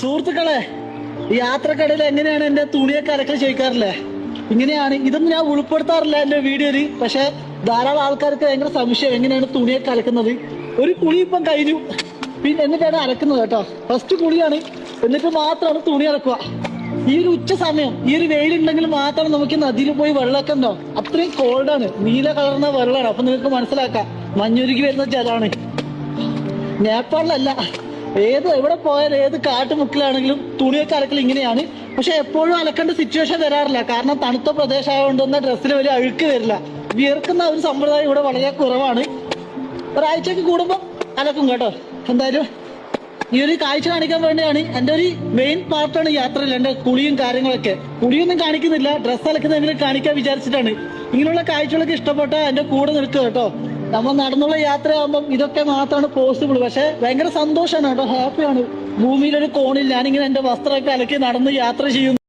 സുഹൃത്തുക്കളെ, യാത്രക്കിടയിൽ എങ്ങനെയാണ് എന്റെ തുണിയൊക്കെ അലക്കൽ ചോദിക്കാറില്ലേ? ഇങ്ങനെയാണ്. ഇതൊന്നും ഞാൻ ഉൾപ്പെടുത്താറില്ല എന്റെ വീഡിയോയില്. പക്ഷെ ധാരാളം ആൾക്കാർക്ക് ഭയങ്കര സംശയം എങ്ങനെയാണ് തുണിയൊക്കെ അലക്കുന്നത്. ഒരു കുളി ഇപ്പം കഴിഞ്ഞു, പിന്നെ എന്നിട്ടാണ് അലക്കുന്നത് കേട്ടോ. ഫസ്റ്റ് കുളിയാണ്, എന്നിട്ട് മാത്രമാണ് തുണി അലക്കുക. ഈ ഒരു ഉച്ച സമയം, ഈ ഒരു വെയിലുണ്ടെങ്കിൽ മാത്രം നമുക്ക് നദിയിൽ പോയി വെള്ളമൊക്കെ ഉണ്ടോ. അത്രയും കോൾഡാണ്, നീല കളർന്ന വെള്ളമാണ്. അപ്പൊ നിങ്ങൾക്ക് മനസ്സിലാക്കാം മഞ്ഞുരുകി വരുന്ന ജലമാണ്. നേപ്പാളിലല്ല, എവിടെ പോയാലും ഏത് കാട്ടുമുക്കിലാണെങ്കിലും തുണിയൊക്കെ അലക്കൽ ഇങ്ങനെയാണ്. പക്ഷെ എപ്പോഴും അലക്കേണ്ട സിറ്റുവേഷൻ വരാറില്ല, കാരണം തണുത്ത പ്രദേശമായതുകൊണ്ട് തന്നെ ഡ്രസ്സിൽ വലിയ അഴുക്ക് വരില്ല. വിയർക്കുന്ന ഒരു സമ്പ്രദായം ഇവിടെ വളരെ കുറവാണ്. ഒരാഴ്ചക്ക് കൂടുമ്പോൾ അലക്കും കേട്ടോ. എന്തായാലും ഈ ഒരു കാഴ്ച കാണിക്കാൻ വേണ്ടിയാണ്. എൻ്റെ ഒരു മെയിൻ പാർട്ടാണ് യാത്രയിൽ എൻ്റെ കുളിയും കാര്യങ്ങളൊക്കെ. കുളിയൊന്നും കാണിക്കുന്നില്ല, ഡ്രസ്സ് അലക്കുന്നതെങ്കിലും കാണിക്കാൻ വിചാരിച്ചിട്ടാണ്. ഇങ്ങനെയുള്ള കാഴ്ചകളൊക്കെ ഇഷ്ടപ്പെട്ട എൻ്റെ കൂടെ നിൽക്കുക കേട്ടോ. നമ്മൾ നടന്നുള്ള യാത്രയാകുമ്പോൾ ഇതൊക്കെ മാത്രമാണ് പോസിബിൾ. പക്ഷെ ഭയങ്കര സന്തോഷമാണ് കേട്ടോ, ഹാപ്പിയാണ്. ഭൂമിയിലൊരു കോണിൽ ഞാനിങ്ങനെ എൻ്റെ വസ്ത്രമൊക്കെ അലക്കി നടന്ന് യാത്ര ചെയ്യുന്നു.